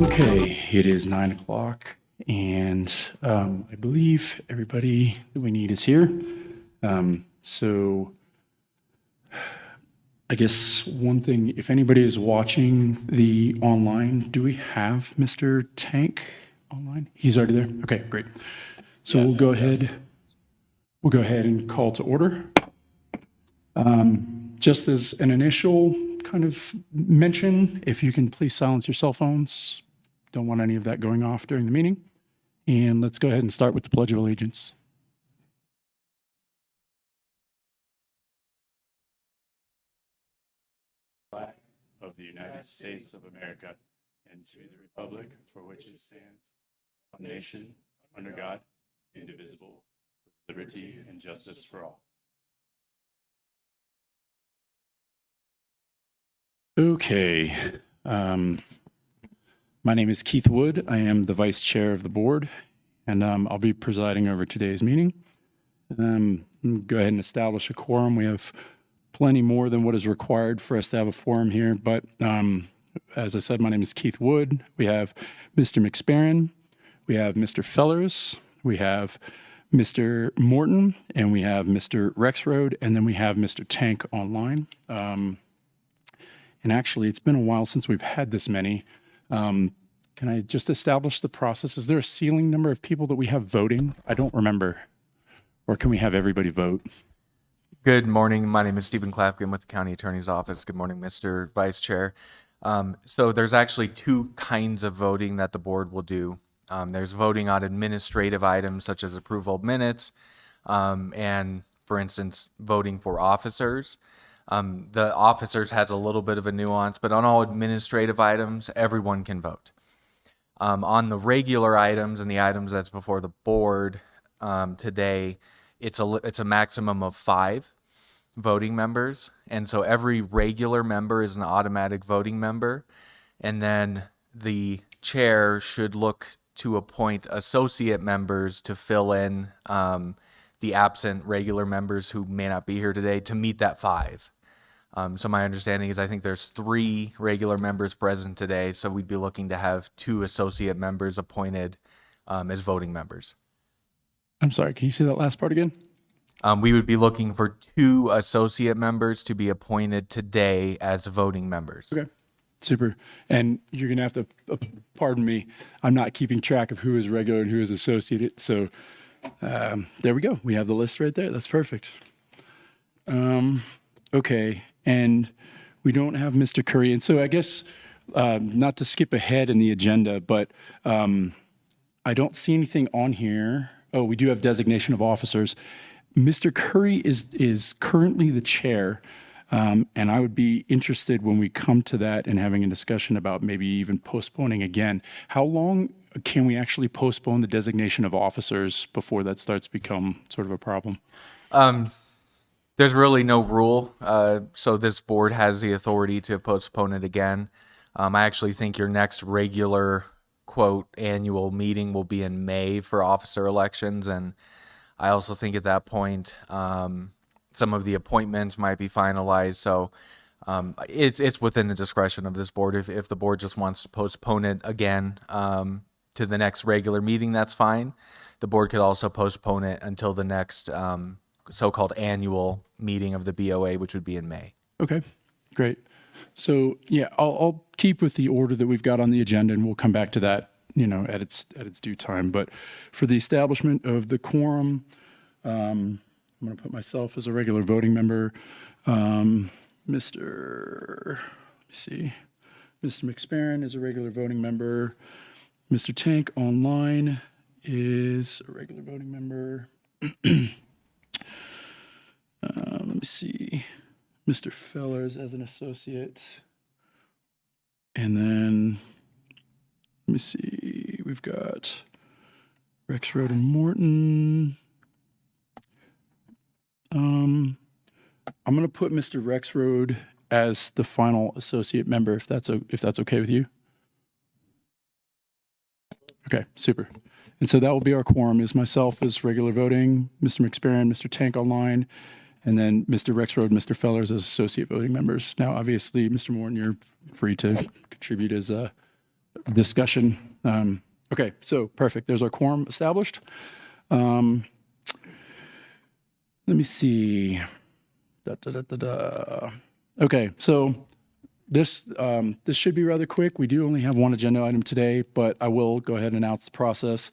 Okay, it is 9 o'clock, and I believe everybody that we need is here. So I guess one thing, if anybody is watching the online, do we have Mr. Tank online? He's already there? Okay, great. So we'll go ahead and call to order. Just as an initial kind of mention, if you can please silence your cell phones. Don't want any of that going off during the meeting. And let's go ahead and start with the Pledge of Allegiance. Flag of the United States of America and to the republic for which it stands, one nation, under God, indivisible, with liberty and justice for all. Okay. My name is Keith Wood. I am the vice chair of the board, and I'll be presiding over today's meeting. Go ahead and establish a quorum. We have plenty more than what is required for us to have a forum here, but as I said, my name is Keith Wood. We have Mr. McSparron, we have Mr. Fellers, we have Mr. Morton, and we have Mr. Rexroad, and then we have Mr. Tank online. And actually, it's been a while since we've had this many. Can I just establish the process? Is there a ceiling number of people that we have voting? I don't remember. Or can we have everybody vote? Good morning. My name is Stephen Clafkin with the County Attorney's Office. Good morning, Mr. Vice Chair. So there's actually two kinds of voting that the board will do. There's voting on administrative items such as approval of minutes and for instance, voting for officers. The officers has a little bit of a nuance, but on all administrative items, everyone can vote. On the regular items and the items that's before the board today, it's a maximum of 5 voting members, and so every regular member is an automatic voting member, and then the chair should look to appoint associate members to fill in the absent regular members who may not be here today to meet that 5. So my understanding is I think there's 3 regular members present today, so we'd be looking to have 2 associate members appointed as voting members. I'm sorry, can you say that last part again? We would be looking for 2 associate members to be appointed today as voting members. Okay, super. And you're going to have to, pardon me, I'm not keeping track of who is regular and who is associated. So there we go. We have the list right there. That's perfect. Okay, and we don't have Mr. Curry. And so I guess not to skip ahead in the agenda, but I don't see anything on here. Oh, we do have designation of officers. Mr. Curry is currently the chair, and I would be interested when we come to that and having a discussion about maybe even postponing again. How long can we actually postpone the designation of officers before that starts to become sort of a problem? There's really no rule, so this board has the authority to postpone it again. I actually think your next regular, quote, annual meeting will be in May for officer elections, and I also think at that point, some of the appointments might be finalized. So it's within the discretion of this board. If the board just wants to postpone it again to the next regular meeting, that's fine. The board could also postpone it until the next so-called annual meeting of the BOA, which would be in May. Okay, great. So yeah, I'll keep with the order that we've got on the agenda, and we'll come back to that, you know, at its due time. But for the establishment of the quorum, I'm going to put myself as a regular voting member. Mr. McSparron is a regular voting member. Mr. Tank online is a regular voting member. Let me see. Mr. Fellers as an associate. And then, let me see, we've got Rex Road and Morton. I'm going to put Mr. Rex Road as the final associate member, if that's okay with you. Okay, super. And so that will be our quorum, is myself as regular voting, Mr. McSparron, Mr. Tank online, and then Mr. Rex Road, Mr. Fellers as associate voting members. Now, obviously, Mr. Morton, you're free to contribute as a discussion. Okay, so perfect. There's our quorum established. Let me see. Okay, so this should be rather quick. We do only have one agenda item today, but I will go ahead and announce the process.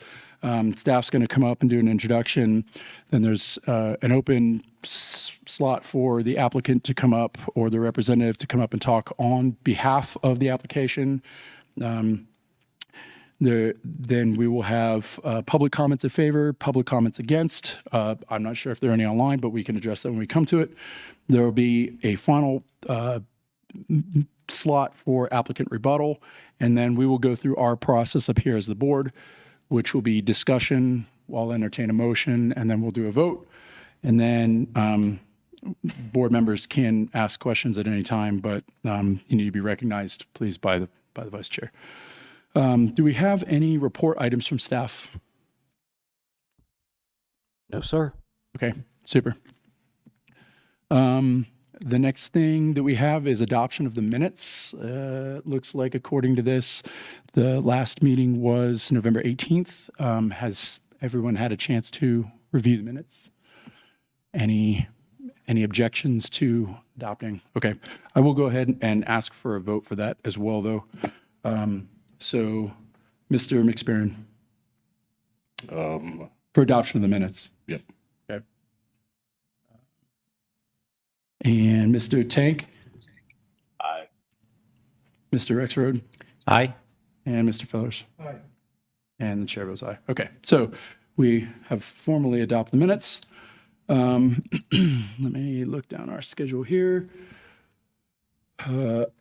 Staff's going to come up and do an introduction. Then there's an open slot for the applicant to come up or the representative to come up and talk on behalf of the application. Then we will have public comments in favor, public comments against. I'm not sure if there are any online, but we can address that when we come to it. There will be a final slot for applicant rebuttal, and then we will go through our process up here as the board, which will be discussion. I'll entertain a motion, and then we'll do a vote. And then board members can ask questions at any time, but you need to be recognized, please, by the vice chair. Do we have any report items from staff? No, sir. Okay, super. The next thing that we have is adoption of the minutes. Looks like, according to this, the last meeting was November 18th. Has everyone had a chance to review the minutes? Any objections to adopting? Okay, I will go ahead and ask for a vote for that as well, though. So, Mr. McSparron, for adoption of the minutes. Yep. Okay. And Mr. Tank? Aye. Mr. Rexroad? Aye. And Mr. Fellers? Aye. And the chair votes aye. Okay, so we have formally adopted the minutes. Let me look down our schedule here.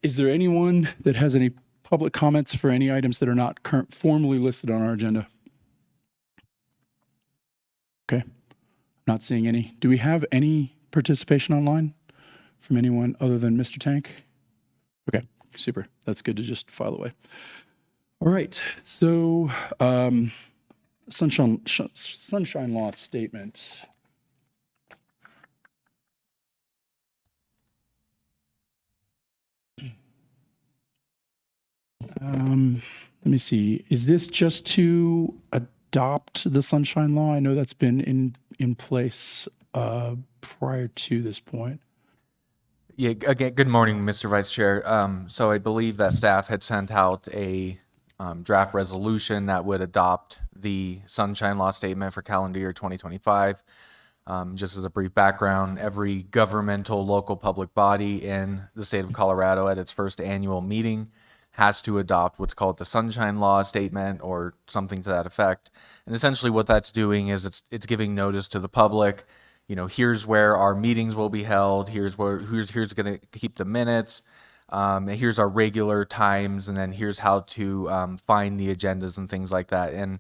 Is there anyone that has any public comments for any items that are not formally listed on our agenda? Okay, not seeing any. Do we have any participation online from anyone other than Mr. Tank? Okay, super. That's good to just file away. All right, so sunshine law statement. Let me see. Is this just to adopt the sunshine law? I know that's been in place prior to this point. Yeah, again, good morning, Mr. Vice Chair. So I believe that staff had sent out a draft resolution that would adopt the Sunshine Law Statement for calendar year 2025. Just as a brief background, every governmental local public body in the state of Colorado at its first annual meeting has to adopt what's called the Sunshine Law Statement or something to that effect. And essentially what that's doing is it's giving notice to the public, you know, here's where our meetings will be held, here's going to keep the minutes, here's our regular times, and then here's how to find the agendas and things like that. And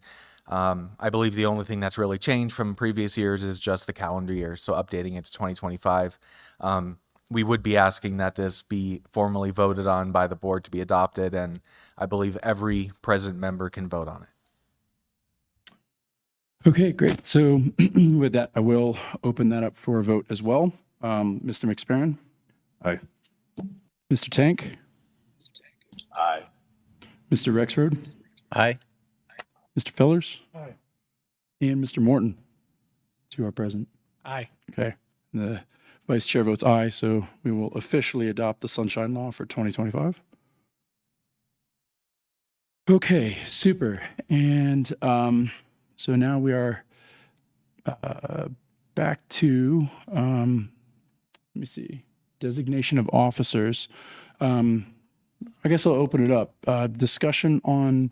I believe the only thing that's really changed from previous years is just the calendar year, so updating it to 2025. We would be asking that this be formally voted on by the board to be adopted, and I believe every present member can vote on it. Okay, great. So with that, I will open that up for a vote as well. Mr. McSparron? Aye. Mr. Tank? Aye. Mr. Rexroad? Aye. Mr. Fellers? Aye. And Mr. Morton? Two are present. Aye. Okay. The vice chair votes aye, so we will officially adopt the sunshine law for 2025. Okay, super. And so now we are back to, let me see, designation of officers. I guess I'll open it up. Discussion on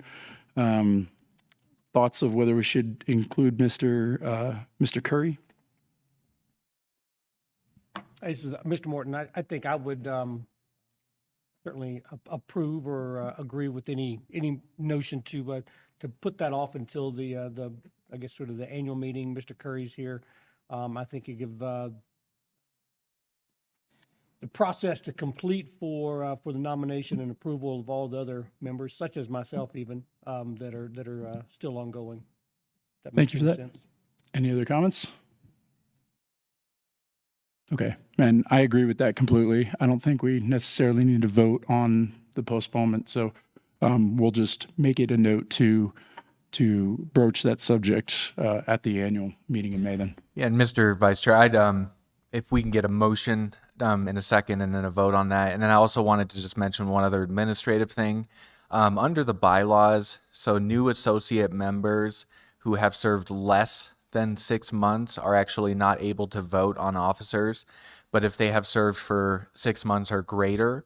thoughts of whether we should include Mr. Curry. This is Mr. Morton. I think I would certainly approve or agree with any notion to put that off until the I guess sort of the annual meeting. Mr. Curry's here. I think you give the process to complete for the nomination and approval of all the other members, such as myself, even that are still ongoing. That Thank makes you for any that. sense. Any other comments? Okay, and I agree with that completely. I don't think we necessarily need to vote on the postponement, so we'll just make it a note to broach that subject at the annual meeting in May then. Yeah, and Mr. Vice Chair, I'd if we can get a motion in a second and then a vote on that. And then I also wanted to just mention one other administrative thing. Under the bylaws, so new associate members who have served less than 6 months are actually not able to vote on officers. But if they have served for 6 months or greater,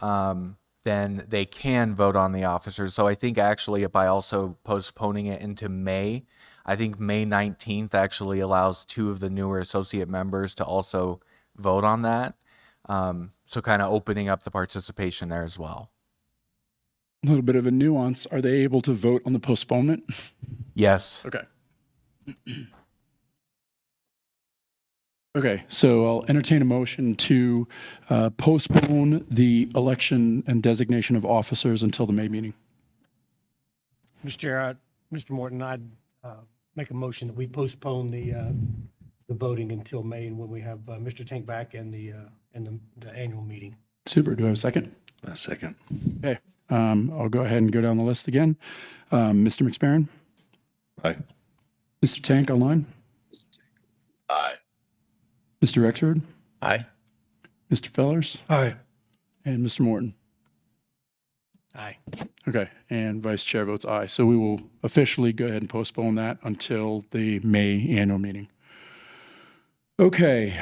then they can vote on the officers. So I think actually by also postponing it into May, I think May 19th actually allows 2 of the newer associate members to also vote on that. So kind of opening up the participation there as well. A little bit of a nuance. Are they able to vote on the postponement? Yes. Okay. Okay, so I'll entertain a motion to postpone the election and designation of officers until the May meeting. Mr. Chair, Mr. Morton, I'd make a motion that we postpone the voting until May, and when we have Mr. Tank back and the annual meeting. Super. Do I have a second? A second. Okay. I'll go ahead and go down the list again. Mr. McSparron, Aye. Mr. Tank online, Aye. Mr. Rexroad, Aye. Mr. Fellers, Aye. and Mr. Morton. Aye. Okay, and Vice Chair votes aye. So we will officially go ahead and postpone that until the May annual meeting. Okay,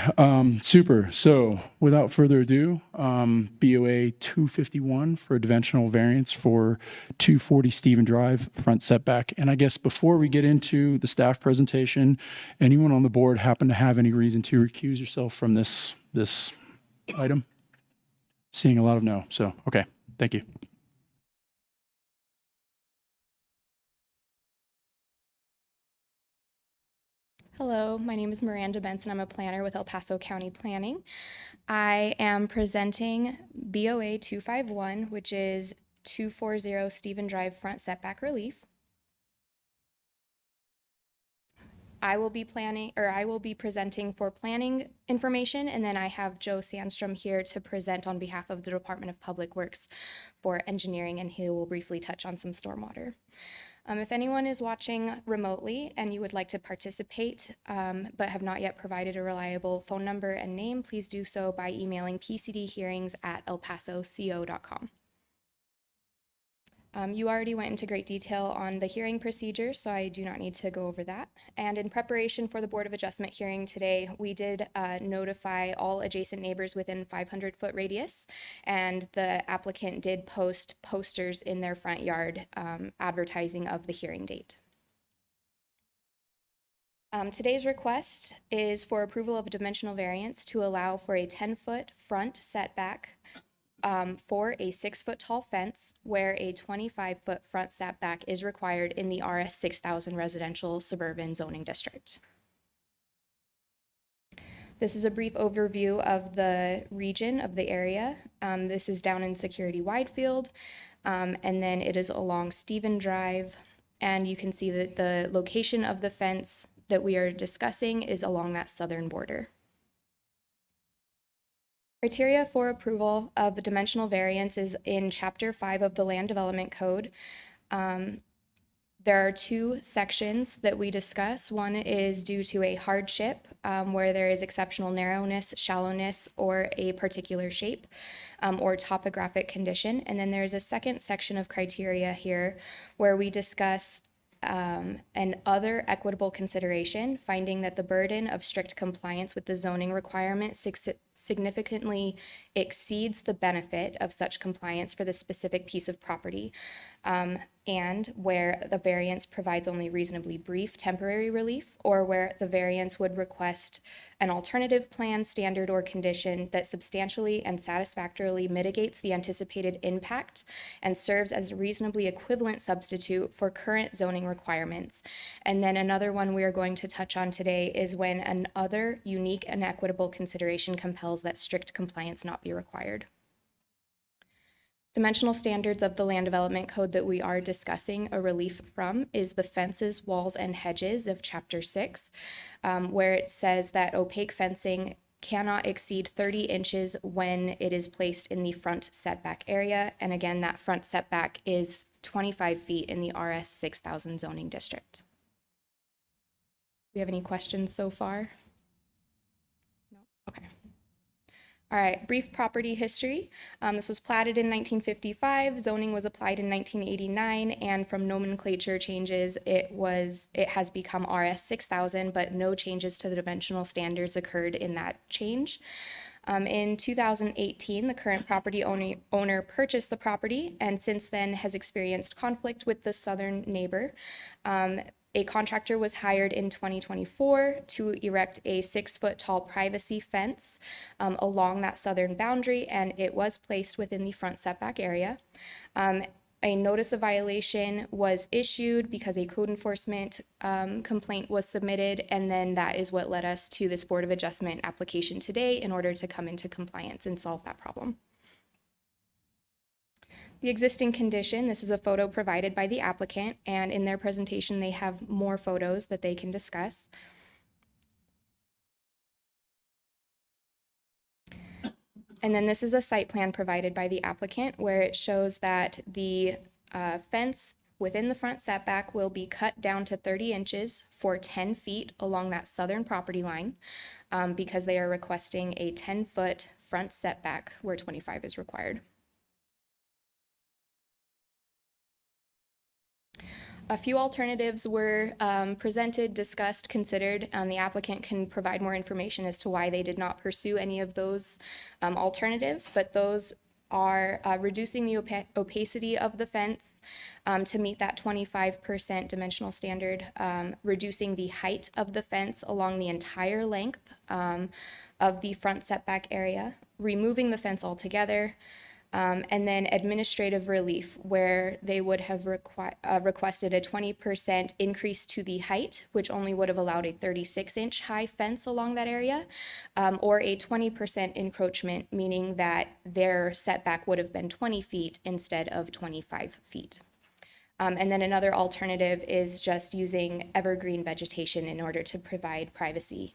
super. So without further ado, BOA 251 for a dimensional variance for 240 Stephen Drive, front setback. And I guess before we get into the staff presentation, anyone on the board happen to have any reason to recuse yourself from this item? Seeing a lot of no. So, okay, thank you. Hello, my name is Miranda Benson. I'm a planner with El Paso County Planning. I am presenting BOA 251, which is 240 Stephen Drive front setback relief. I will be presenting for planning information, and then I have Joe Sandstrom here to present on behalf of the Department of Public Works for engineering, and he will briefly touch on some stormwater. If anyone is watching remotely and you would like to participate but have not yet provided a reliable phone number and name, please do so by emailing pcdhearings@elpasoco.com. You already went into great detail on the hearing procedure, so I do not need to go over that. And in preparation for the Board of Adjustment hearing today, we did notify all adjacent neighbors within 500-foot radius, and the applicant did post posters in their front yard advertising of the hearing date. Today's request is for approval of a dimensional variance to allow for a 10-foot front setback for a 6-foot tall fence where a 25-foot front setback is required in the RS 6000 residential suburban zoning district. This is a brief overview of the region of the area. This is down in Security Widefield, and then it is along Stephen Drive, and you can see that the location of the fence that we are discussing is along that southern border. Criteria for approval of a dimensional variance is in Chapter 5 of the Land Development Code. There are two sections that we discuss. One is due to a hardship, where there is exceptional narrowness, shallowness, or a particular shape, or topographic condition. And then there's a second section of criteria here where we discuss an other equitable consideration, finding that the burden of strict compliance with the zoning requirement significantly exceeds the benefit of such compliance for the specific piece of property, and where the variance provides only reasonably brief temporary relief, or where the variance would request an alternative plan, standard, or condition that substantially and satisfactorily mitigates the anticipated impact and serves as a reasonably equivalent substitute for current zoning requirements. And then another one we are going to touch on today is when an other unique and equitable consideration compels that strict compliance not be required. Dimensional standards of the Land Development Code that we are discussing a relief from is the fences, walls, and hedges of Chapter 6, where it says that opaque fencing cannot exceed 30 inches when it is placed in the front setback area. And again, that front setback is 25 feet in the RS 6000 zoning district. Do we have any questions so far? No? Okay. All right, brief property history. This was platted in 1955, zoning was applied in 1989, and from nomenclature changes, it has become RS 6000, but no changes to the dimensional standards occurred in that change. In 2018, the current property owner purchased the property, and since then has experienced conflict with the southern neighbor. A contractor was hired in 2024 to erect a 6-foot tall privacy fence along that southern boundary, and it was placed within the front setback area. A notice of violation was issued because a code enforcement complaint was submitted, and then that is what led us to this Board of Adjustment application today in order to come into compliance and solve that problem. The existing condition, this is a photo provided by the applicant, and in their presentation they have more photos that they can discuss. And then this is a site plan provided by the applicant where it shows that the fence within the front setback will be cut down to 30 inches for 10 feet along that southern property line because they are requesting a 10-foot front setback where 25 is required. A few alternatives were presented, discussed, considered, and the applicant can provide more information as to why they did not pursue any of those alternatives, but those are reducing the opacity of the fence to meet that 25% dimensional standard, reducing the height of the fence along the entire length of the front setback area, removing the fence altogether, and then administrative relief, where they would have requested a 20% increase to the height, which only would have allowed a 36-inch high fence along that area, or a 20% encroachment, meaning that their setback would have been 20 feet instead of 25 feet. And then another alternative is just using evergreen vegetation in order to provide privacy,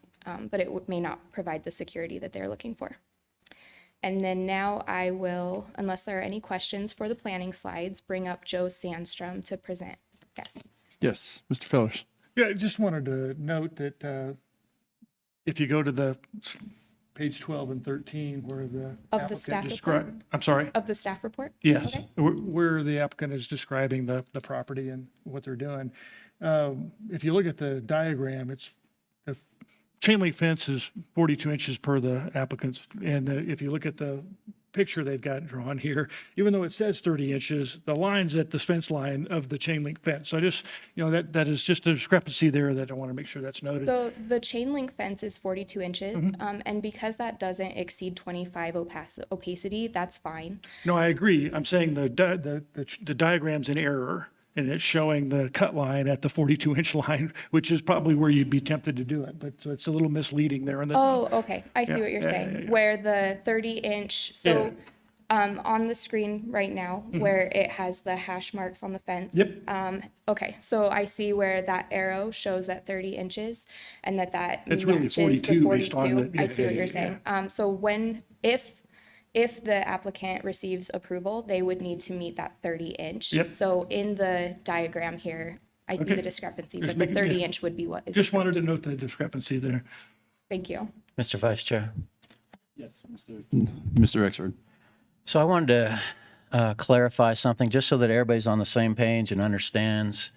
but it may not provide the security that they're looking for. And then now I will, unless there are any questions for the planning slides, bring up Joe Sandstrom to present. Yes. Yes, Mr. Fellers. Yeah, I just wanted to note that if you go to the page 12 and 13 where the Of the staff applicant I'm sorry? Of the staff report? Yes, Okay. where the applicant is describing the property and what they're doing. If you look at the diagram, the chain link fence is 42 inches per the applicant's. And if you look at the picture they've got drawn here, even though it says 30 inches, the line's at the fence line of the chain link fence. So I just, that is just a discrepancy there that I want to make sure that's noted. So the chain link fence is 42 inches, and because that doesn't exceed 25 opacity, that's fine. No, I agree. I'm saying the diagram's in error, and it's showing the cut line at the 42-inch line, which is probably where you'd be tempted to do it. But so it's a little misleading there. Oh, okay. I see Yeah, what you're yeah, saying. yeah, yeah. Where the 30-inch, so on the screen right now, where it has the hash marks on the fence. Yep. Okay, so I see where that arrow shows at 30 inches and that It's really matches 42 the based on 42. the- I see what yeah, you're yeah, saying. So if the applicant receives approval, they would need to meet that 30-inch. Yep. So in the diagram here, I see Okay. the discrepancy, Just but the making- yeah. 30-inch would be what is. Just approved. wanted to note the discrepancy there. Thank you. Mr. Vice Chair. Yes, Mr. Rexford. So I wanted to clarify something just so that everybody's on the same page and understands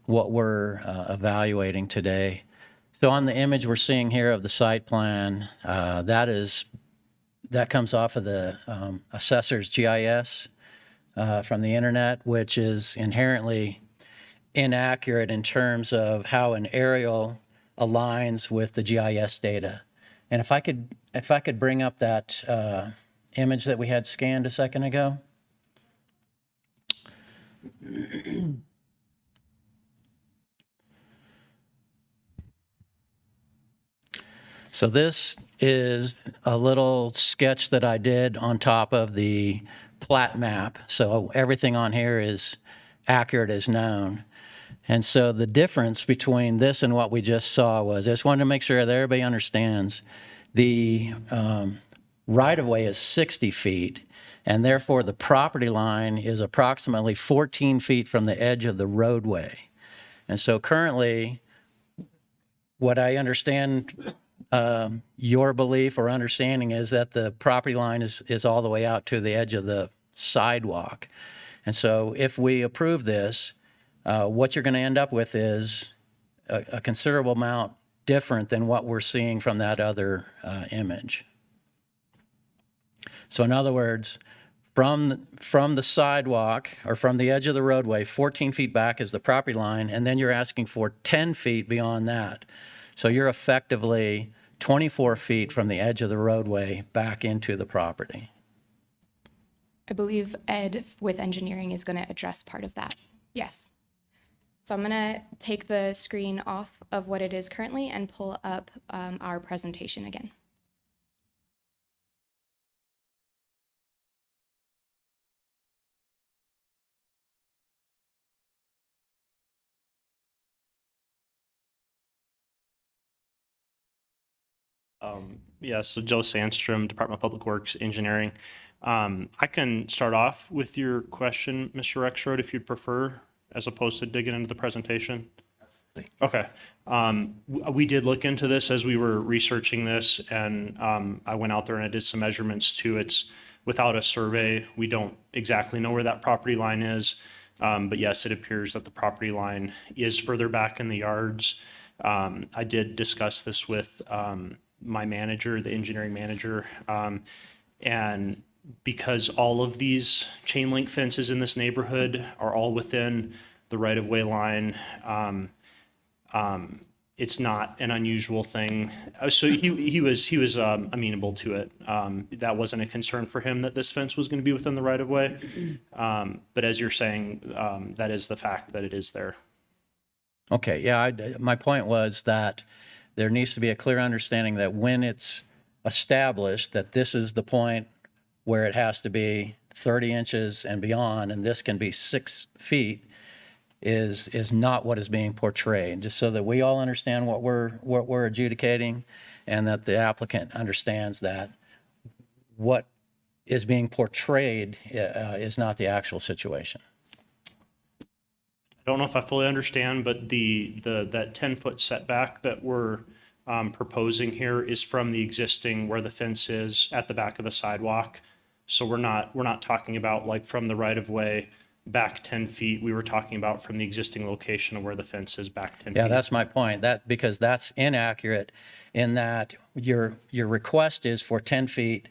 what we're evaluating today. So on the image we're seeing here of the site plan, that comes off of the assessor's GIS from the internet, which is inherently inaccurate in terms of how an aerial aligns with the GIS data. And if I could bring up that image that we had scanned a second ago. So this is a little sketch that I did on top of the plat map. So everything on here is accurate as known. And so the difference between this and what we just saw was, I just wanted to make sure that everybody understands, the right-of-way is 60 feet, and therefore the property line is approximately 14 feet from the edge of the roadway. And so currently, what I understand your belief or understanding is that the property line is all the way out to the edge of the sidewalk. And so if we approve this, what you're going to end up with is a considerable amount different than what we're seeing from that other image. So in other words, from the sidewalk or from the edge of the roadway, 14 feet back is the property line, and then you're asking for 10 feet beyond that. So you're effectively 24 feet from the edge of the roadway back into the property. I believe Ed with engineering is going to address part of that. Yes. So I'm going to take the screen off of what it is currently and pull up our presentation again. So Joe Sandstrom, Department of Public Works Engineering. I can start off with your question, Mr. Rexroad, if you'd prefer, as opposed to digging into the presentation. Okay. We did look into this as we were researching this, and I went out there and I did some measurements too. It's without a survey, we don't exactly know where that property line is. But yes, it appears that the property line is further back in the yards. I did discuss this with my manager, the engineering manager, and because all of these chain link fences in this neighborhood are all within the right-of-way line, it's not an unusual thing. So he was amenable to it. That wasn't a concern for him that this fence was going to be within the right-of-way. But as you're saying, that is the fact that it is there. Okay, yeah, my point was that there needs to be a clear understanding that when it's established that this is the point where it has to be 30 inches and beyond, and this can be 6 feet, is not what is being portrayed, just so that we all understand what we're adjudicating, and that the applicant understands that what is being portrayed is not the actual situation. I don't know if I fully understand, but that 10-foot setback that we're proposing here is from the existing where the fence is at the back of the sidewalk. So we're not talking about like from the right of way back 10 feet. We were talking about from the existing location of where the fence is back 10 feet. Yeah, that's my point. Because that's inaccurate in that your request is for 10 feet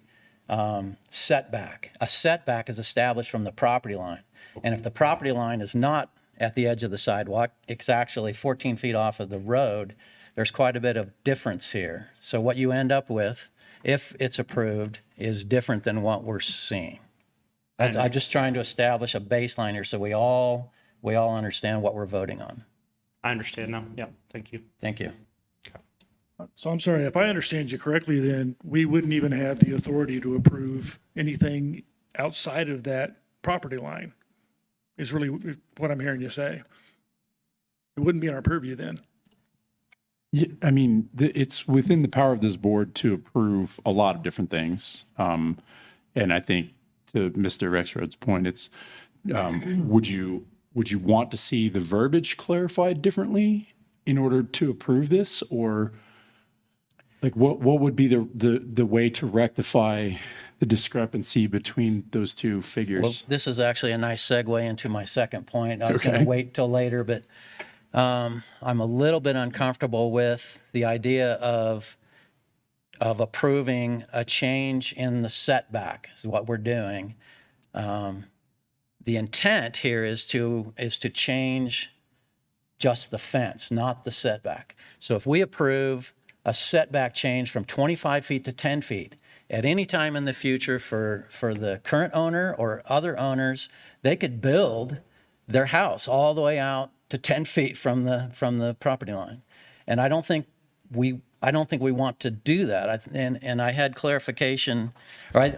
setback. A setback is established from the property line. And if the property line is not at the edge of the sidewalk, it's actually 14 feet off of the road. There's quite a bit of difference here. So what you end up with, if it's approved, is different than what we're seeing. I'm just trying to establish a baseline here so we all understand what we're voting on. I understand now. Yeah, thank you. Thank you. So I'm sorry, if I understand you correctly, then we wouldn't even have the authority to approve anything outside of that property line, is really what I'm hearing you say. It wouldn't be in our purview then. Yeah, I mean, it's within the power of this board to approve a lot of different things. And I think to Mr. Rexroad's point, it's, would you want to see the verbiage clarified differently in order to approve this? Or like what would be the way to rectify the discrepancy between those two figures? Well, this is actually a nice segue into my second point. I was going Okay. to wait till later, but I'm a little bit uncomfortable with the idea of approving a change in the setback is what we're doing. The intent here is to change just the fence, not the setback. So if we approve a setback change from 25 feet to 10 feet, at any time in the future for the current owner or other owners, they could build their house all the way out to 10 feet from the property line. And I don't think we want to do that. And I had clarification, or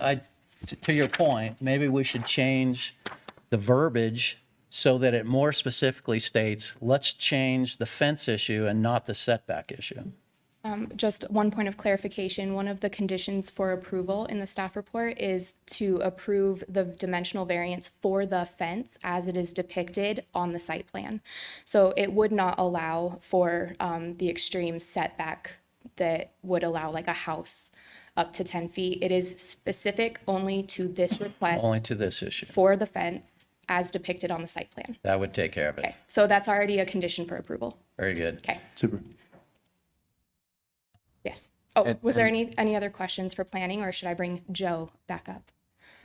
to your point, maybe we should change the verbiage so that it more specifically states, let's change the fence issue and not the setback issue. Just one point of clarification, one of the conditions for approval in the staff report is to approve the dimensional variance for the fence as it is depicted on the site plan. So it would not allow for the extreme setback that would allow like a house up to 10 feet. It is specific only to this request Only to this issue. for the fence as depicted on the site plan. That would take care of it. Okay, so that's already a condition for approval. Very good. Okay, Super. yes. Oh, And- was there any other questions for planning, or should I bring Joe back up?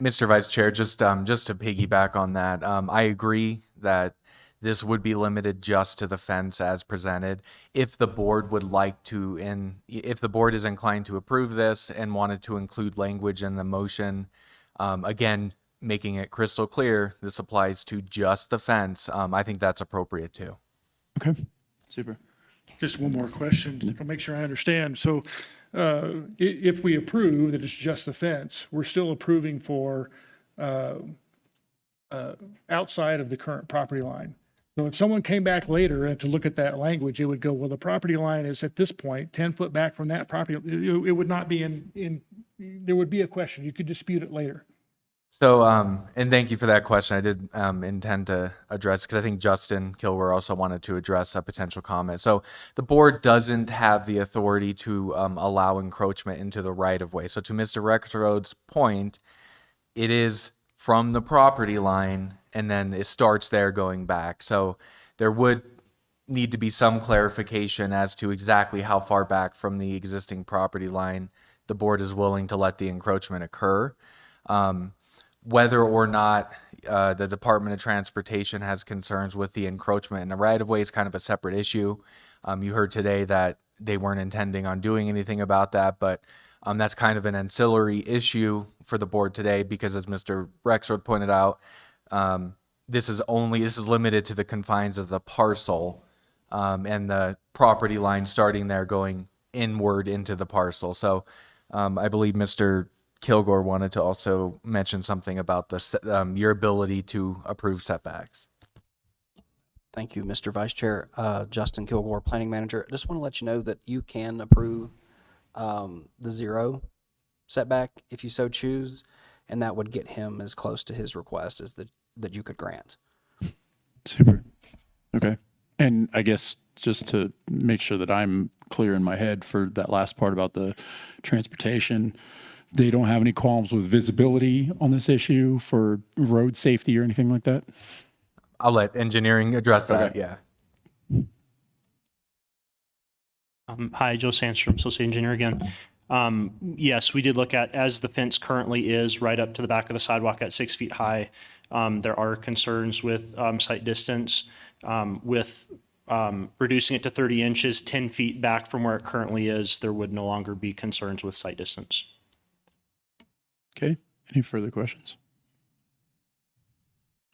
Mr. Vice Chair, just to piggyback on that, I agree that this would be limited just to the fence as presented. If the board would like to, if the board is inclined to approve this and wanted to include language in the motion, again, making it crystal clear, this applies to just the fence, I think that's appropriate too. Okay, super. Just one more question to make sure I understand. So if we approve that it's just the fence, we're still approving for outside of the current property line. So if someone came back later to look at that language, it would go, well, the property line is at this point 10 foot back from that property. It would not be there would be a question. You could dispute it later. So, and thank you for that question. I did intend to address, because I think Justin Kilwer also wanted to address a potential comment. So the board doesn't have the authority to allow encroachment into the right-of-way. So to Mr. Rexroad's point, it is from the property line and then it starts there going back. So there would need to be some clarification as to exactly how far back from the existing property line the board is willing to let the encroachment occur. Whether or not the Department of Transportation has concerns with the encroachment in the right-of-way is kind of a separate issue. You heard today that they weren't intending on doing anything about that, but that's kind of an ancillary issue for the board today because, as Mr. Rexroth pointed out, this is limited to the confines of the parcel and the property line starting there going inward into the parcel. So I believe Mr. Kilgore wanted to also mention something about your ability to approve setbacks. Thank you, Mr. Vice Chair. Justin Kilgore, Planning Manager. I just want to let you know that you can approve the 0 setback if you so choose, and that would get him as close to his request as that you could grant. Super. Okay. And I guess just to make sure that I'm clear in my head for that last part about the transportation, they don't have any qualms with visibility on this issue for road safety or anything like that? I'll let engineering address that. Okay. Yeah. Hi, Joe Sandstrom, Associate Engineer again. Yes, we did look at, as the fence currently is right up to the back of the sidewalk at 6 feet high, there are concerns with sight distance. With reducing it to 30 inches, 10 feet back from where it currently is, there would no longer be concerns with sight distance. Okay. Any further questions?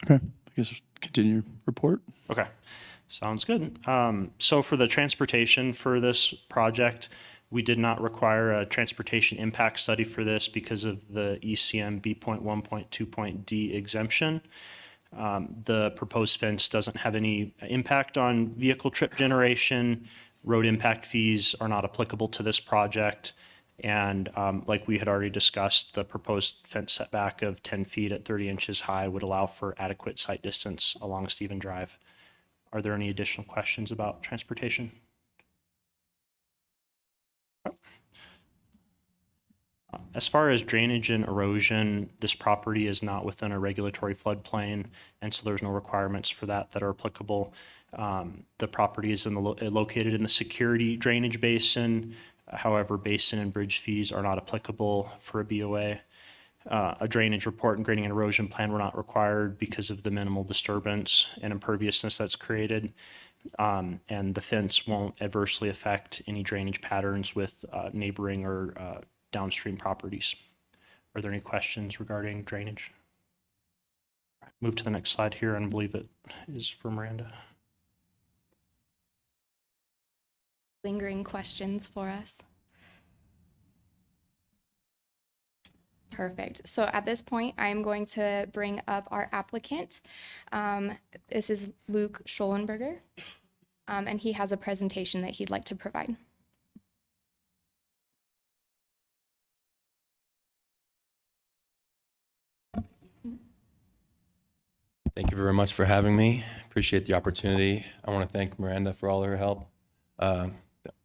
Okay. I guess continue report. Okay, sounds good. So for the transportation for this project, we did not require a transportation impact study for this because of the ECM B.1.2.d exemption. The proposed fence doesn't have any impact on vehicle trip generation. Road impact fees are not applicable to this project. And like we had already discussed, the proposed fence setback of 10 feet at 30 inches high would allow for adequate sight distance along Stephen Drive. Are there any additional questions about transportation? As far as drainage and erosion, this property is not within a regulatory floodplain, and so there's no requirements for that are applicable. The property is located in the security drainage basin. However, basin and bridge fees are not applicable for a BOA. A drainage report and grading and erosion plan were not required because of the minimal disturbance and imperviousness that's created. And the fence won't adversely affect any drainage patterns with neighboring or downstream properties. Are there any questions regarding drainage? Move to the next slide here, and I believe it is for Miranda. Lingering questions for us? Perfect. So at this point, I'm going to bring up our applicant. This is Luke Schollenberger, and he has a presentation that he'd like to provide. Thank you very much for having me. Appreciate the opportunity. I want to thank Miranda for all her help. The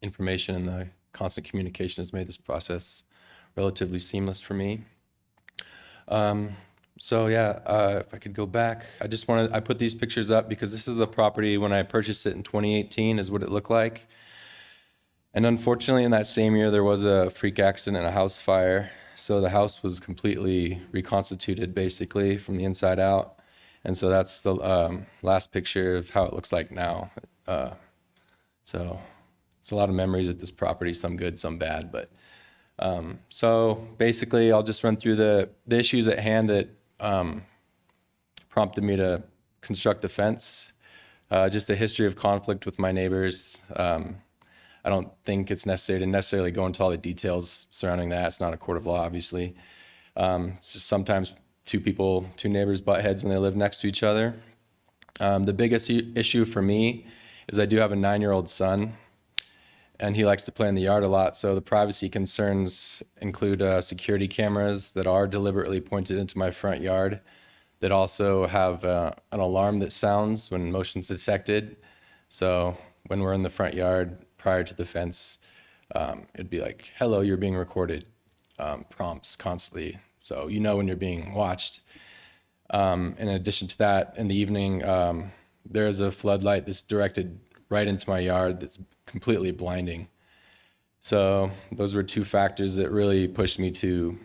information and the constant communication has made this process relatively seamless for me. If I could go back, I put these pictures up because this is the property when I purchased it in 2018 is what it looked like. And unfortunately in that same year, there was a freak accident, a house fire. So the house was completely reconstituted basically from the inside out. And so that's the last picture of how it looks like now. So it's a lot of memories at this property, some good, some bad. But so basically, I'll just run through the issues at hand that prompted me to construct a fence. Just a history of conflict with my neighbors. I don't think it's necessary to necessarily go into all the details surrounding that. It's not a court of law, obviously. It's just sometimes two neighbors butt heads when they live next to each other. The biggest issue for me is I do have a 9-year-old son, and he likes to play in the yard a lot. So the privacy concerns include security cameras that are deliberately pointed into my front yard that also have an alarm that sounds when motion's detected. So when we're in the front yard prior to the fence, it'd be like, hello, you're being recorded, prompts constantly. So you know when you're being watched. In addition to that, in the evening, there's a floodlight that's directed right into my yard that's completely blinding. So those were two factors that really pushed me to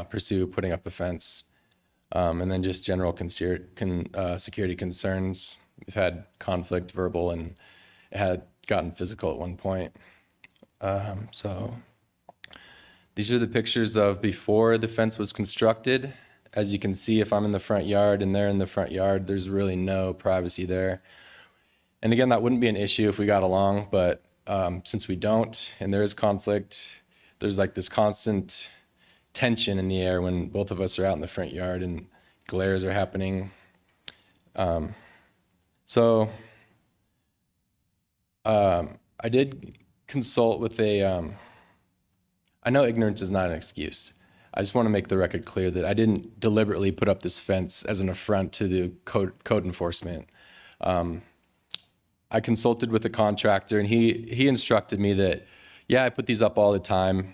pursue putting up a fence. And then just general security concerns. We've had conflict, verbal, and it had gotten physical at one point. So these are the pictures of before the fence was constructed. As you can see, if I'm in the front yard and they're in the front yard, there's really no privacy there. And again, that wouldn't be an issue if we got along, but since we don't, and there is conflict, there's like this constant tension in the air when both of us are out in the front yard and glares are happening. So I did consult with I know ignorance is not an excuse. I just want to make the record clear that I didn't deliberately put up this fence as an affront to the code enforcement. I consulted with the contractor, and he instructed me that, yeah, I put these up all the time,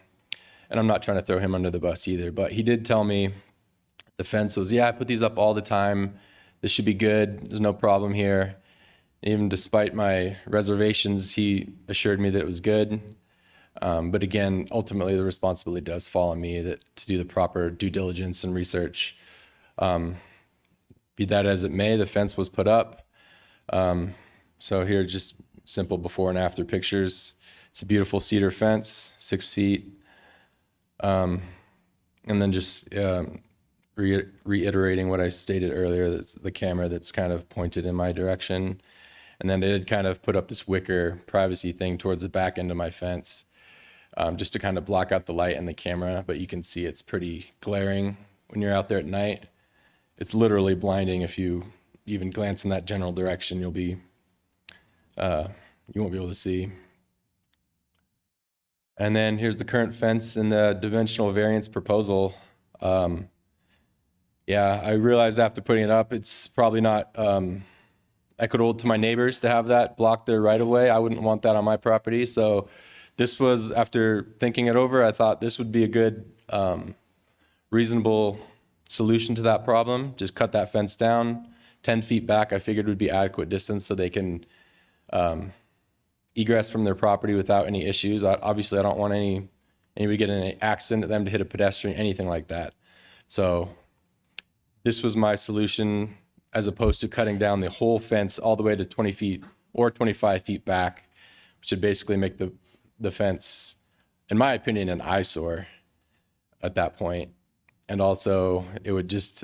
and I'm not trying to throw him under the bus either, but he did tell me the fence was, yeah, I put these up all the time. This should be good. There's no problem here. Even despite my reservations, he assured me that it was good. But again, ultimately, the responsibility does fall on me to do the proper due diligence and research. Be that as it may, the fence was put up. So here, just simple before and after pictures. It's a beautiful cedar fence, 6 feet. And then just reiterating what I stated earlier, that's the camera that's kind of pointed in my direction. And then it had kind of put up this wicker privacy thing towards the back end of my fence, just to kind of block out the light and the camera. But you can see it's pretty glaring when you're out there at night. It's literally blinding. If you even glance in that general direction, you won't be able to see. And then here's the current fence and the dimensional variance proposal. Yeah, I realized after putting it up, it's probably not equitable to my neighbors to have that block their right of way. I wouldn't want that on my property. So this was, after thinking it over, I thought this would be a good, reasonable solution to that problem. Just cut that fence down 10 feet back. I figured would be adequate distance so they can egress from their property without any issues. Obviously, I don't want anybody get in an accident, them to hit a pedestrian, anything like that. So this was my solution, as opposed to cutting down the whole fence all the way to 20 feet or 25 feet back, which would basically make the fence, in my opinion, an eyesore at that point. And also, it would just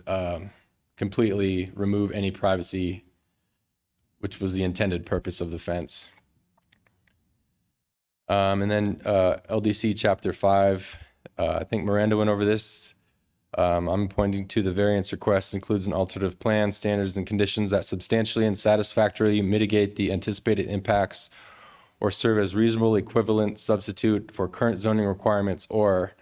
completely remove any privacy, which was the intended purpose of the fence. And then LDC Chapter 5, I think Miranda went over this. I'm pointing to the variance request includes an alternative plan, standards, and conditions that substantially and satisfactorily mitigate the anticipated impacts or serve as reasonable equivalent substitute for current zoning requirements, or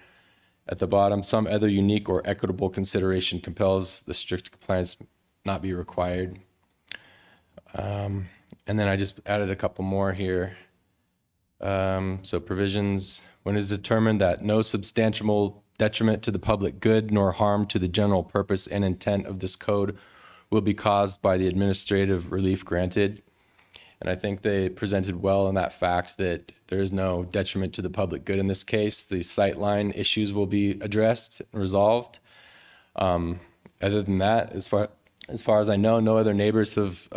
at the bottom, some other unique or equitable consideration compels the strict compliance not be required. And then I just added a couple more here. So provisions, when it is determined that no substantial detriment to the public good nor harm to the general purpose and intent of this code will be caused by the administrative relief granted. And I think they presented well in that fact that there is no detriment to the public good in this case. The sightline issues will be addressed and resolved. Other than that, as far as I know, no other neighbors have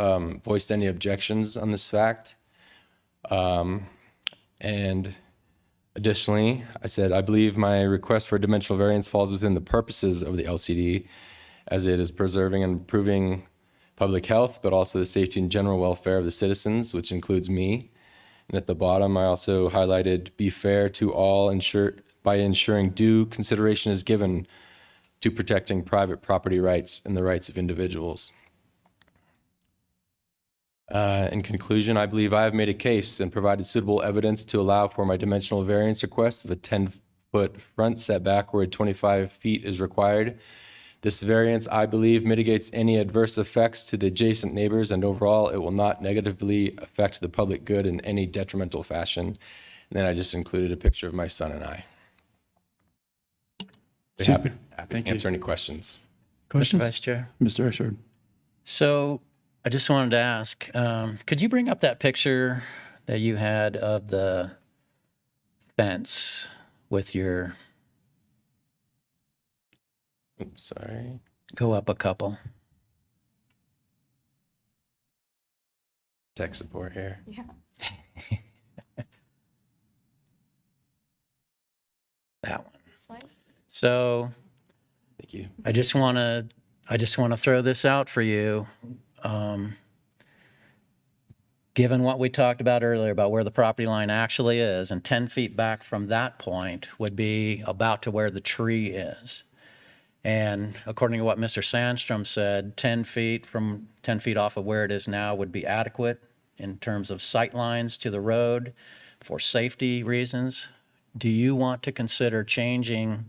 voiced any objections on this fact. And additionally, I said, I believe my request for dimensional variance falls within the purposes of the LCD, as it is preserving and improving public health, but also the safety and general welfare of the citizens, which includes me. And at the bottom, I also highlighted, be fair to all by ensuring due consideration is given to protecting private property rights and the rights of individuals. In conclusion, I believe I have made a case and provided suitable evidence to allow for my dimensional variance request of a 10-foot front setback where 25 feet is required. This variance, I believe, mitigates any adverse effects to the adjacent neighbors, and overall, it will not negatively affect the public good in any detrimental fashion. And then I just included a picture of my son and I. Super. Happy to answer any questions. Questions? Vice Chair. Mr. Rexford. So I just wanted to ask, could you bring up that picture that you had of the fence with your, Oops, sorry. go up a couple. Tech support here. Yeah. That one. Slide. So Thank you. I just want to throw this out for you. Given what we talked about earlier about where the property line actually is, and 10 feet back from that point would be about to where the tree is. And according to what Mr. Sandstrom said, 10 feet off of where it is now would be adequate in terms of sight lines to the road for safety reasons. Do you want to consider changing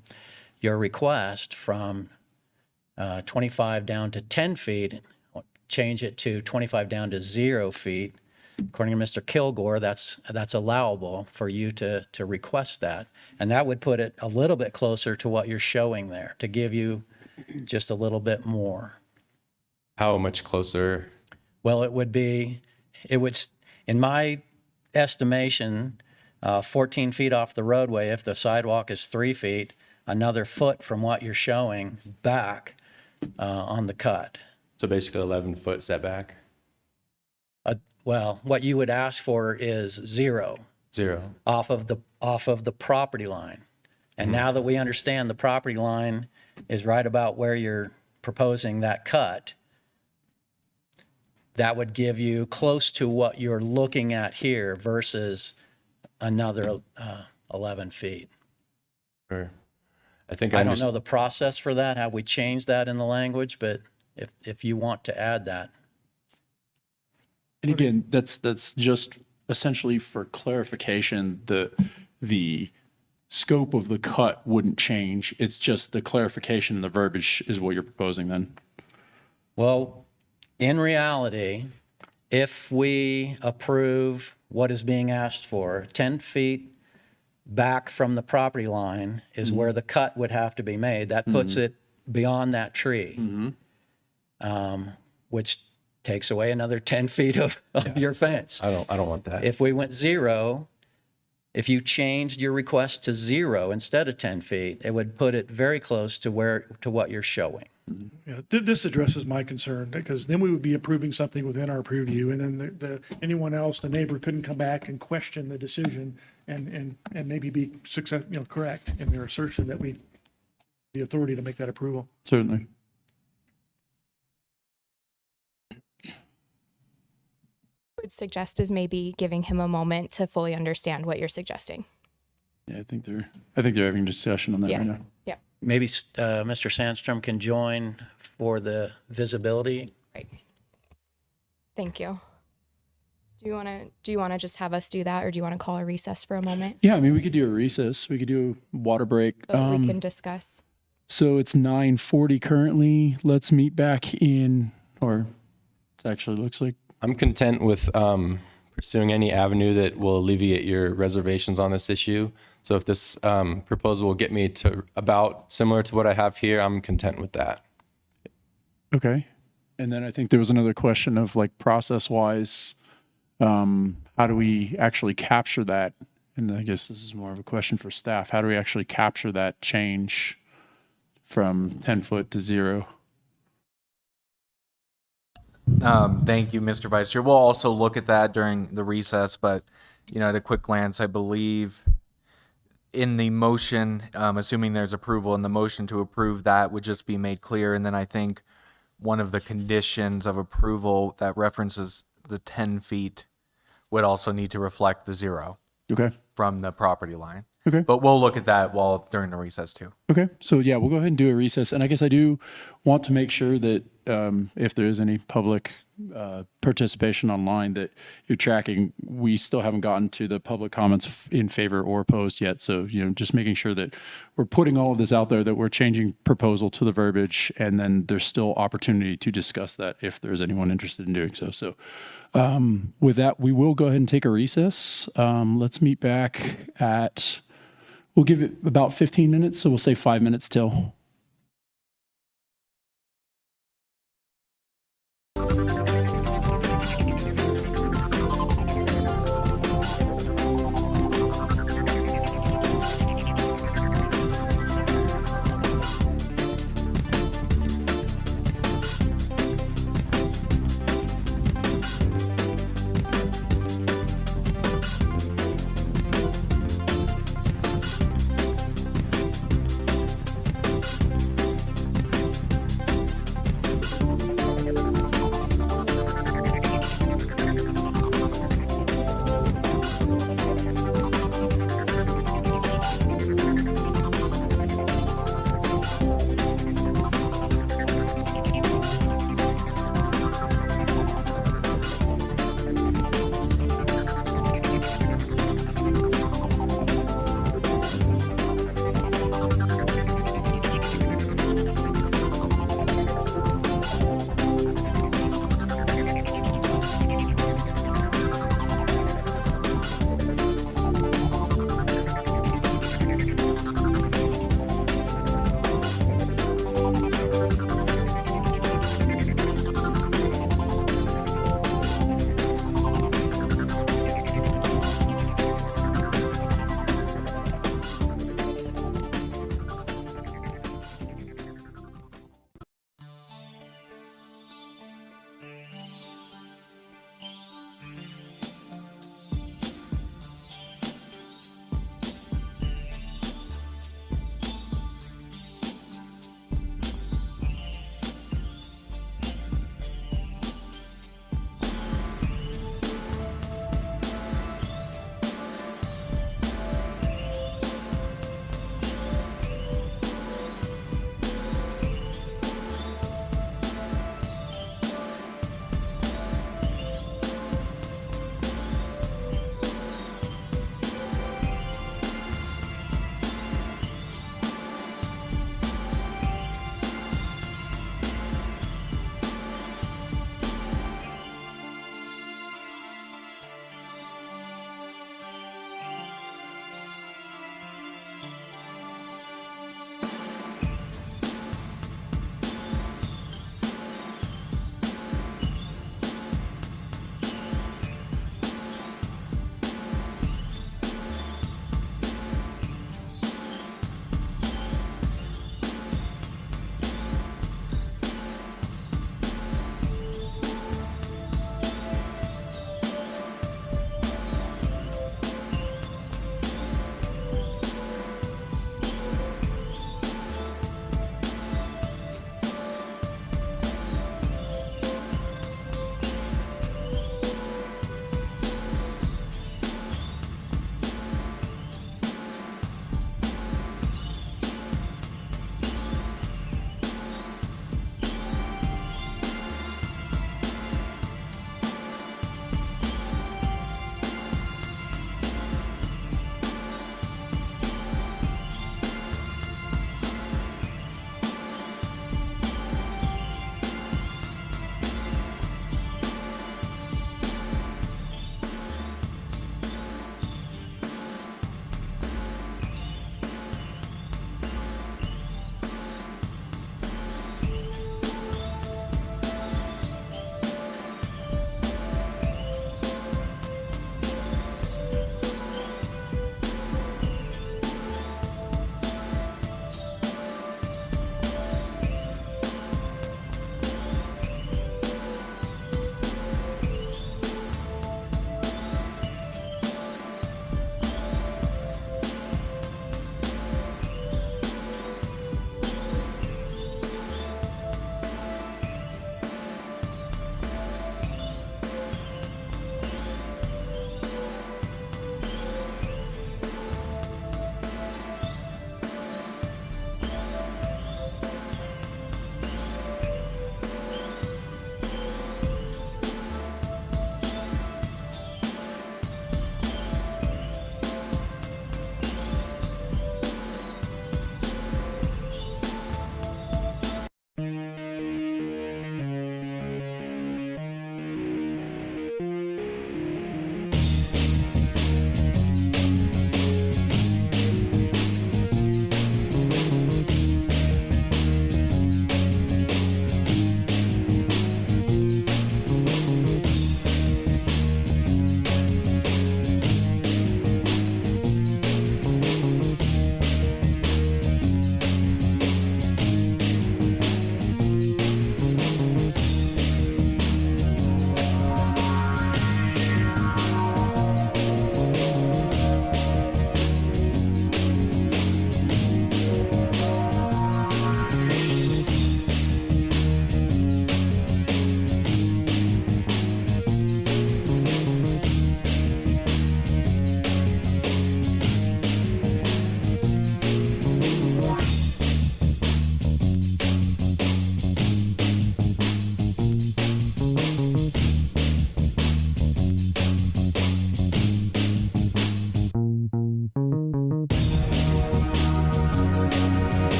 your request from 25 down to 10 feet, change it to 25 down to 0 feet? According to Mr. Kilgore, that's allowable for you to request that. And that would put it a little bit closer to what you're showing there, to give you just a little bit more. How much closer? Well, it would, in my estimation, 14 feet off the roadway, if the sidewalk is 3 feet, another foot from what you're showing back on the cut. So basically 11-foot setback? Well, what you would ask for is 0 off of the property line. And now that we understand the property line is right about where you're proposing that cut, that would give you close to what you're looking at here versus another 11 feet. Sure. I think I don't know the process for that, how we change that in the language, but if you want to add that. And again, that's just essentially for clarification. The scope of the cut wouldn't change. It's just the clarification and the verbiage is what you're proposing then. Well, in reality, if we approve what is being asked for, 10 feet back from the property line is where the cut would have to be made. That puts it beyond that tree, which takes away another 10 feet of your fence. I don't want that. If we went 0, if you changed your request to 0 instead of 10 feet, it would put it very close to what you're showing. Yeah, this addresses my concern, because then we would be approving something within our purview, and then anyone else, the neighbor, couldn't come back and question the decision and maybe be correct in their assertion that we, the authority to make that approval. Certainly. Would suggest is maybe giving him a moment to fully understand what you're suggesting. Yeah, I think they're having a discussion on that right Yes. now. Yeah. Maybe Mr. Sandstrom can join for the visibility. Right. Thank you. Do you want to just have us do that, or do you want to call a recess for a moment Yeah, I mean, we could do a recess. We could do a water break. so that we can discuss? So it's 9:40 currently. Let's meet back or it actually looks like. I'm content with pursuing any avenue that will alleviate your reservations on this issue. So if this proposal will get me to about similar to what I have here, I'm content with that. Okay. And then I think there was another question of like process-wise, how do we actually capture that? And I guess this is more of a question for staff. How do we actually capture that change from 10 foot to 0? Thank you, Mr. Vice Chair. We'll also look at that during the recess, but, at a quick glance, I believe in the motion, assuming there's approval, and the motion to approve that would just be made clear. And then I think one of the conditions of approval that references the 10 feet would also need to reflect the 0 Okay. from the property line. Okay. But we'll look at that during the recess too. Okay. So yeah, we'll go ahead and do a recess. And I guess I do want to make sure that if there is any public participation online that you're tracking, we still haven't gotten to the public comments in favor or opposed yet. So, just making sure that we're putting all of this out there, that we're changing proposal to the verbiage, and then there's still opportunity to discuss that if there's anyone interested in doing so. So with that, we will go ahead and take a recess. Let's meet back we'll give it about 15 minutes. So we'll say 5 minutes till.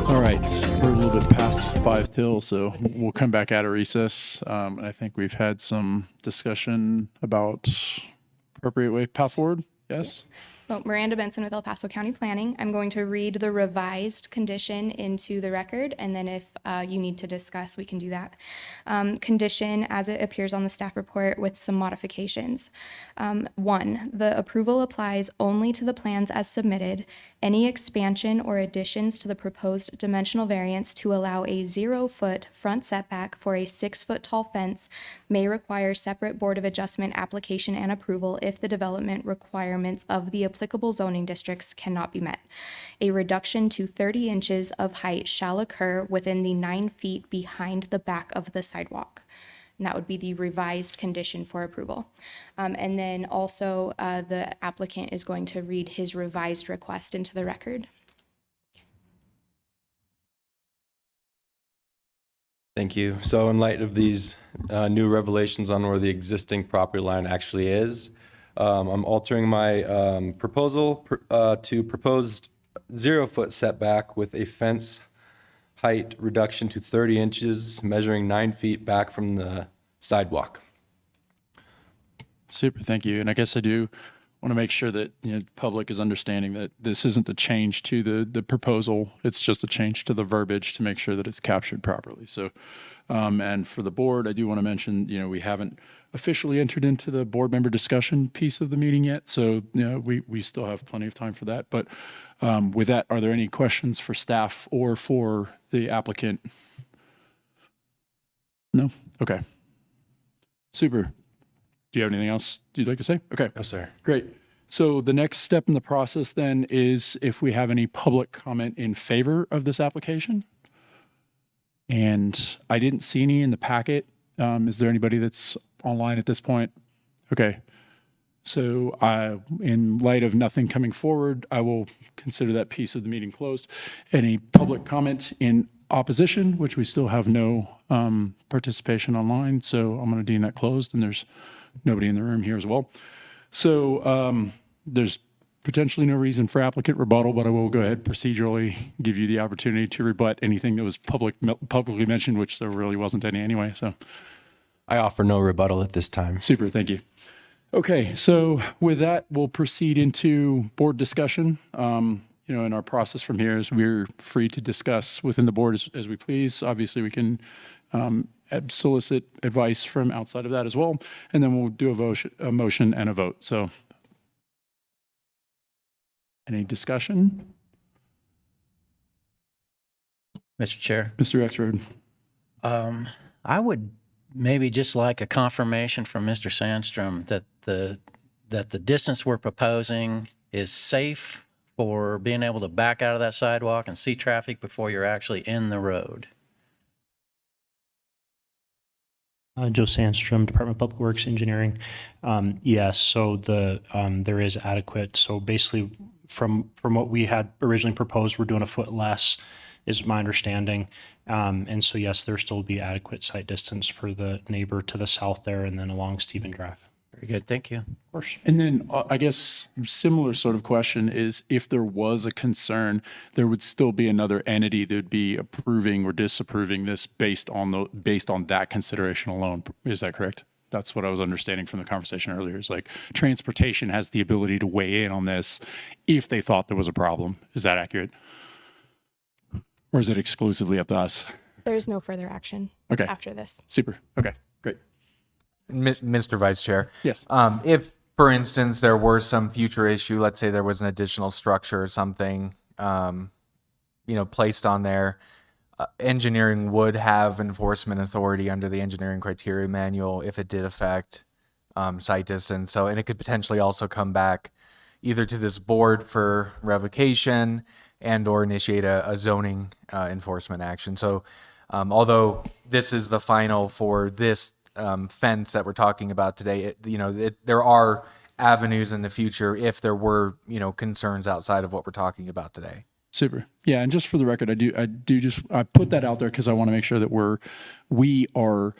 All right, we're a little bit past 5 till, so we'll come back out of recess. I think we've had some discussion about appropriate way path forward. Yes? So Miranda Benson with El Paso County Planning. I'm going to read the revised condition into the record, and then if you need to discuss, we can do that. Condition as it appears on the staff report with some modifications. 1, the approval applies only to the plans as submitted. Any expansion or additions to the proposed dimensional variance to allow a 0-foot front setback for a 6-foot tall fence may require separate Board of Adjustment application and approval if the development requirements of the applicable zoning districts cannot be met. A reduction to 30 inches of height shall occur within the 9 feet behind the back of the sidewalk. And that would be the revised condition for approval. And then also the applicant is going to read his revised request into the record. Thank you. So in light of these new revelations on where the existing property line actually is, I'm altering my proposal to proposed 0-foot setback with a fence height reduction to 30 inches, measuring 9 feet back from the sidewalk. Super, thank you. And I guess I do want to make sure that the public is understanding that this isn't a change to the proposal. It's just a change to the verbiage to make sure that it's captured properly. So, and for the board, I do want to mention, we haven't officially entered into the board member discussion piece of the meeting yet. So, we still have plenty of time for that. But with that, are there any questions for staff or for the applicant? No? Okay. Super. Do you have anything else you'd like to say? Okay. No, sir. Great. So the next step in the process then is if we have any public comment in favor of this application. And I didn't see any in the packet. Is there anybody that's online at this point? Okay. So in light of nothing coming forward, I will consider that piece of the meeting closed. Any public comment in opposition, which we still have no participation online. So I'm going to deem that closed, and there's nobody in the room here as well. So there's potentially no reason for applicant rebuttal, but I will go ahead procedurally give you the opportunity to rebut anything that was publicly mentioned, which there really wasn't any anyway. So I offer no rebuttal at this time. super, thank you. Okay, so with that, we'll proceed into board discussion. In our process from here is we're free to discuss within the board as we please. Obviously, we can solicit advice from outside of that as well, and then we'll do a motion and a vote. So any discussion? Mr. Chair, Mr. Exrod? I would maybe just like a confirmation from Mr. Sandstrom that the distance we're proposing is safe for being able to back out of that sidewalk and see traffic before you're actually in the road. Joe Sandstrom, Department of Public Works Engineering. Yes, so there is adequate. So basically, from what we had originally proposed, we're doing a foot less, is my understanding. And so yes, there still be adequate sight distance for the neighbor to the south there, and then along Stephen Drive. Very good, thank you. Of course. And then I guess similar sort of question is if there was a concern, there would still be another entity that would be approving or disapproving this based on that consideration alone. Is that correct? That's what I was understanding from the conversation earlier. Is like transportation has the ability to weigh in on this if they thought there was a problem. Is that accurate? Or is it exclusively up to us? There's no further action Okay, after this. super. Okay, great. Mr. Vice Chair. Yes. If, for instance, there were some future issue, let's say there was an additional structure or something, placed on there, engineering would have enforcement authority under the engineering criteria manual if it did affect site distance. So, and it could potentially also come back either to this board for revocation and or initiate a zoning enforcement action. So, although this is the final for this fence that we're talking about today, there are avenues in the future if there were, concerns outside of what we're talking about today. Super. Yeah, and just for the record, I put that out there because I want to make sure that we are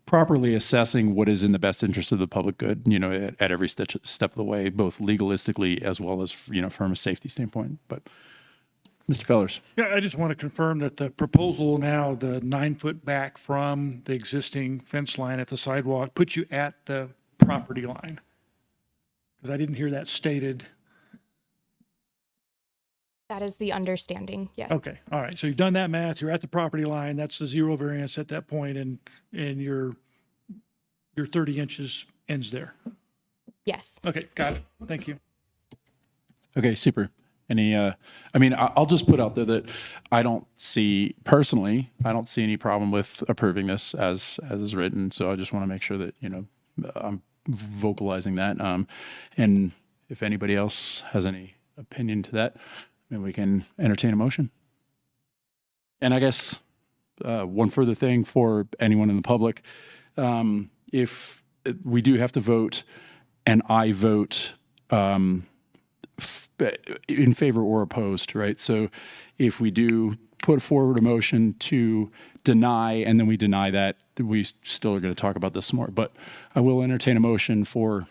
properly assessing what is in the best interest of the public good, at every step of the way, both legalistically as well as, from a safety standpoint. But Mr. Fellers. Yeah, I just want to confirm that the proposal now, the 9 foot back from the existing fence line at the sidewalk, puts you at the property line. Because I didn't hear that stated. That is the understanding, yes. Okay, all right. So you've done that math. You're at the property line. That's the zero variance at that point, and your 30 inches ends there. Yes. Okay, got it. Thank you. Okay, super. I'll just put out there that I don't see any problem with approving this as is written. So I just want to make sure that, I'm vocalizing that. And if anybody else has any opinion to that, then we can entertain a motion. And I guess one further thing for anyone in the public, if we do have to vote and I vote in favor or opposed, right? So if we do put forward a motion to deny and then we deny that, we still are going to talk about this some more. But I will entertain a motion for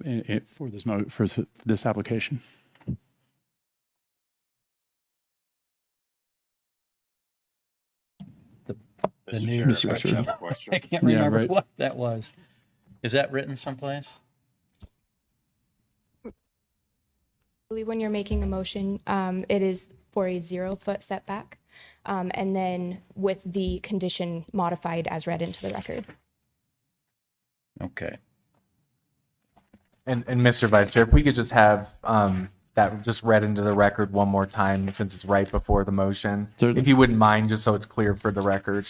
this application. The new, Mr. Richard. I can't Yeah, remember right. what that was. Is that written someplace? When you're making a motion, it is for a 0 foot setback, and then with the condition modified as read into the record. Okay. And Mr. Vice Chair, if we could just have that just read into the record one more time since it's right before the motion. Certainly. If you wouldn't mind, just so it's clear for the record.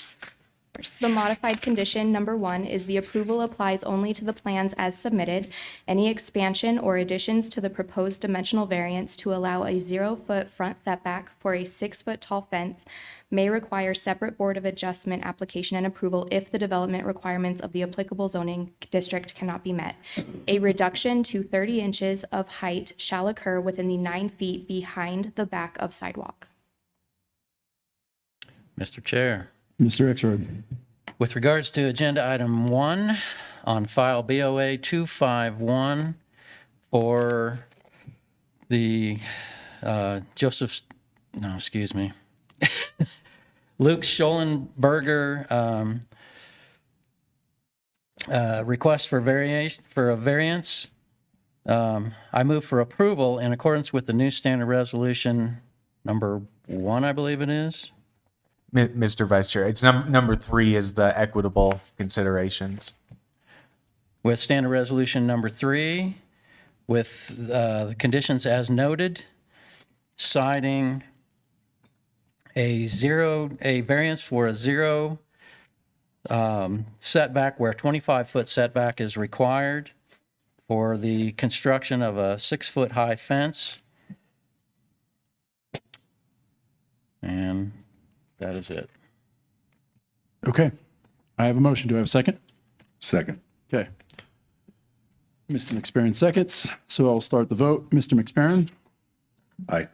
course. The modified condition number 1 is the approval applies only to the plans as submitted. Any expansion or additions to the proposed dimensional variance to allow a 0-foot front setback for a 6-foot tall fence may require separate Board of Adjustment application and approval if the development requirements of the applicable zoning district cannot be met. A reduction to 30 inches of height shall occur within the 9 feet behind the back of sidewalk. Mr. Chair, Mr. Rexroad. with regards to agenda item 1 on file BOA 251 for the Luke Schollenberger request for a variance. I move for approval in accordance with the new standard resolution number 1, I believe it is. Mr. Vice Chair, it's number 3 is the equitable considerations. With standard resolution number 3, with the conditions as noted, citing a variance for a 0 setback where 25-foot setback is required for the construction of a 6-foot high fence. And that is it. Okay. I have a motion. Do I have a second? Second. Okay. Mr. McSparron seconds. So I'll start the vote. Mr. McSparron, Aye.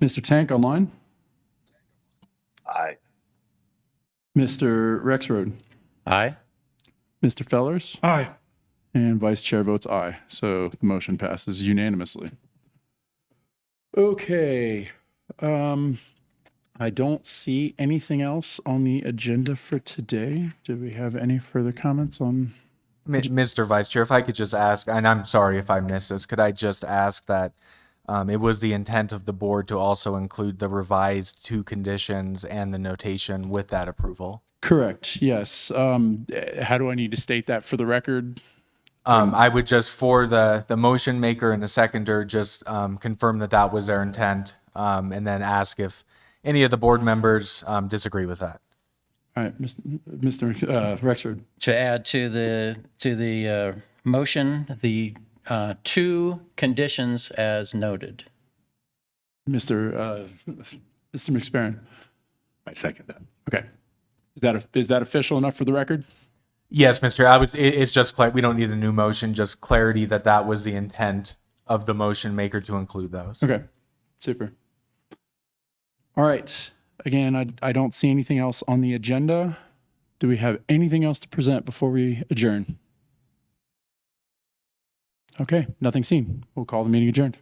Mr. Tank online, Aye. Mr. Rexroad, Aye? Mr. Fellers, Aye. and Vice Chair votes aye. So the motion passes unanimously. Okay. I don't see anything else on the agenda for today. Do we have any further comments on? Mr. Vice Chair, if I could just ask, and I'm sorry if I missed this, could I just ask that it was the intent of the board to also include the revised 2 conditions and the notation with that approval? Correct. Yes. How do I need to state that for the record? I would just, for the motion maker and the seconder, just confirm that that was their intent, and then ask if any of the board members disagree with that. All right, Mr. Rexford. To add to the motion, the 2 conditions as noted. Mr. McSparron. I second that. Okay. Is that official enough for the record? Yes, Mr. It's just we don't need a new motion, just clarity that that was the intent of the motion maker to include those. Okay, super. All right. Again, I don't see anything else on the agenda. Do we have anything else to present before we adjourn? Okay, nothing seen. We'll call the meeting adjourned.